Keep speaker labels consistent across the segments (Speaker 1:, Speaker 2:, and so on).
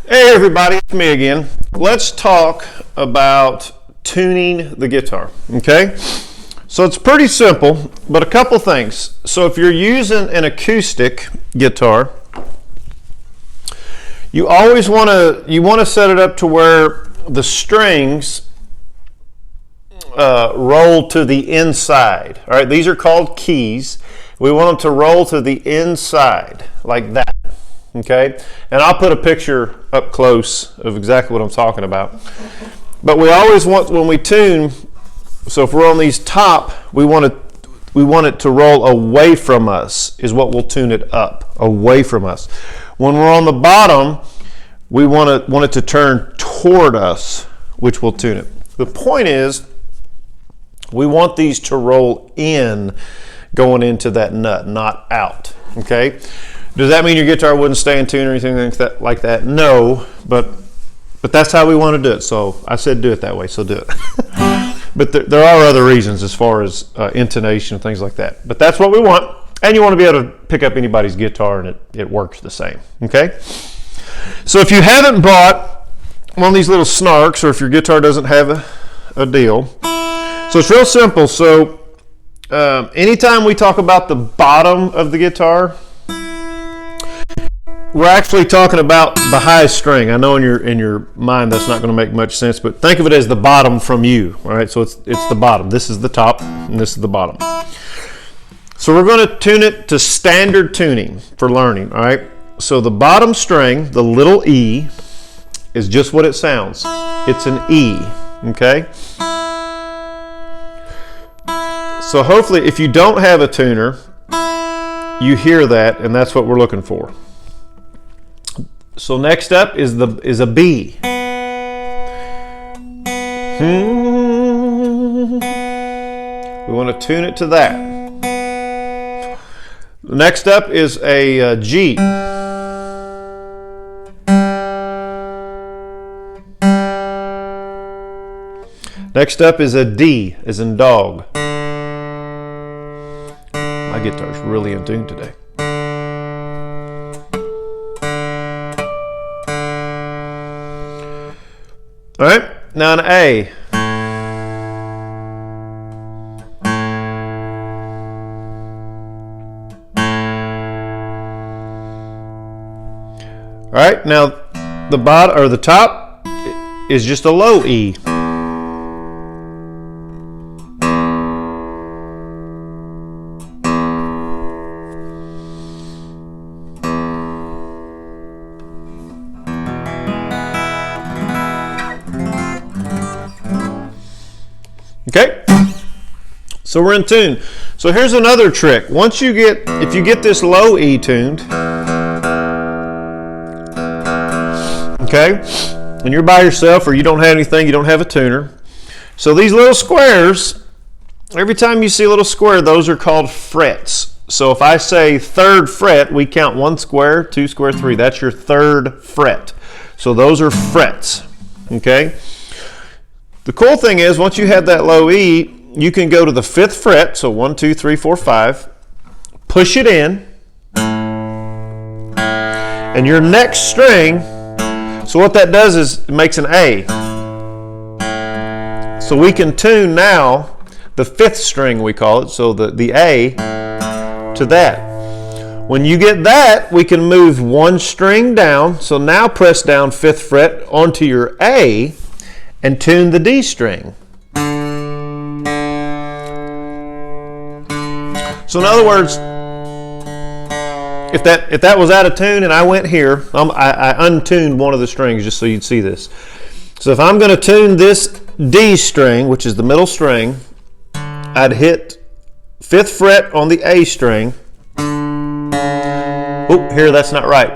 Speaker 1: Hey everybody, it's me again. Let's talk about tuning the guitar, okay? So it's pretty simple, but a couple things. So if you're using an acoustic guitar, you always want to set it up to where the strings roll to the inside. All right, these are called keys. We want them to roll to the inside like that. Okay, and I'll put a picture up close of exactly what I'm talking about. But we always want, when we tune, so if we're on these top, we want it to roll away from us, is what we'll tune it up, away from us. When we're on the bottom, we want it to turn toward us, which will tune it. The point is, we want these to roll in, going into that nut, not out. Okay. Does that mean your guitar wouldn't stay in tune or anything like that? No, but that's how we want to do it. So I said do it that way, so do it. But there are other reasons as far as intonation and things like that. But that's what we want. And you want to be able to pick up anybody's guitar and it works the same. Okay? So if you haven't bought one of these little snarks, or if your guitar doesn't have a deal, so it's real simple. So anytime we talk about the bottom of the guitar, we're actually talking about the high string. I know in your mind that's not going to make much sense, but think of it as the bottom from you. All right, so it's the bottom. This is the top, and this is the bottom. So we're going to tune it to standard tuning for learning. All right, so the bottom string, the little E, is just what it sounds. It's an E. Okay. So hopefully, if you don't have a tuner, you hear that, and that's what we're looking for. So next up is a B. We want to tune it to that. Next up is a G. Next up is a D, as in dog. My guitar's really in tune today. All right, now an A. All right, now the bottom or the top is just a low E. Okay, so we're in tune. So here's another trick. If you get this low E tuned, okay, and you're by yourself or you don't have anything, you don't have a tuner. So these little squares, every time you see a little square, those are called frets. So if I say third fret, we count 1 square, 2 square, 3. That's your third fret. So those are frets, okay? The cool thing is, once you have that low E, you can go to the 5th fret, so 1, 2, 3, 4, 5, push it in, and your next string, so what that does is it makes an A. So we can tune now the 5th string, we call it, so the A to that. When you get that, we can move 1 string down, so now press down 5th fret onto your A, and tune the D string. So in other words, if that was out of tune and I went here, I untuned one of the strings just so you'd see this. So if I'm going to tune this D string, which is the middle string, I'd hit 5th fret on the A string. Oh, here, that's not right.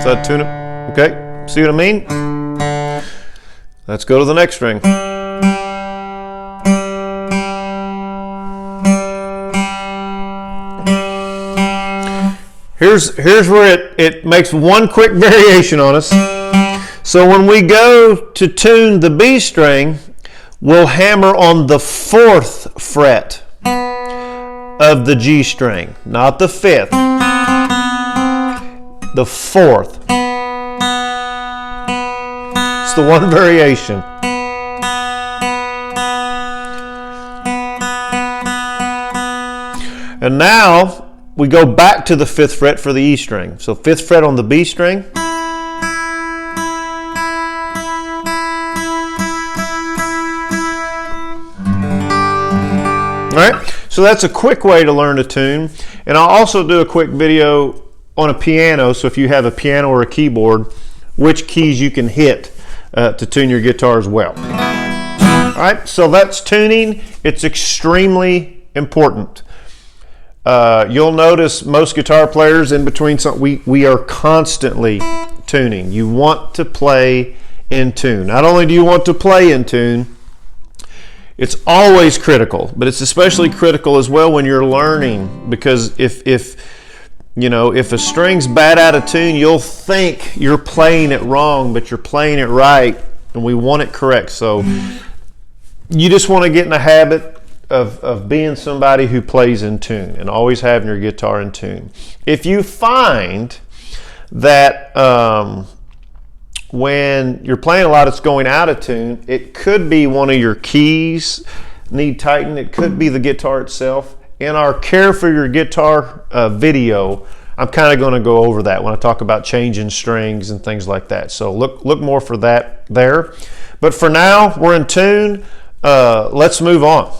Speaker 1: So I'd tune it. Okay, see what I mean? Let's go to the next string. Here's where it makes one quick variation on us. So when we go to tune the B string, we'll hammer on the 4th fret of the G string, not the 5th, the 4th. It's the one variation. And now we go back to the 5th fret for the E string. So 5th fret on the B string. All right, so that's a quick way to learn a tune. And I'll also do a quick video on a piano, so if you have a piano or a keyboard, which keys you can hit to tune your guitar as well. All right, so that's tuning. It's extremely important. You'll notice most guitar players in between, we are constantly tuning. You want to play in tune. Not only do you want to play in tune, it's always critical, but it's especially critical as well when you're learning, because if a string's bad out of tune, you'll think you're playing it wrong, but you're playing it right, and we want it correct. So you just want to get in the habit of being somebody who plays in tune and always having your guitar in tune. If you find that when you're playing a lot it's going out of tune, it could be one of your keys need tighten. It could be the guitar itself. In our Care for Your Guitar video, I'm kind of going to go over that when I talk about changing strings and things like that. So look more for that there. But for now, we're in tune. Let's move on.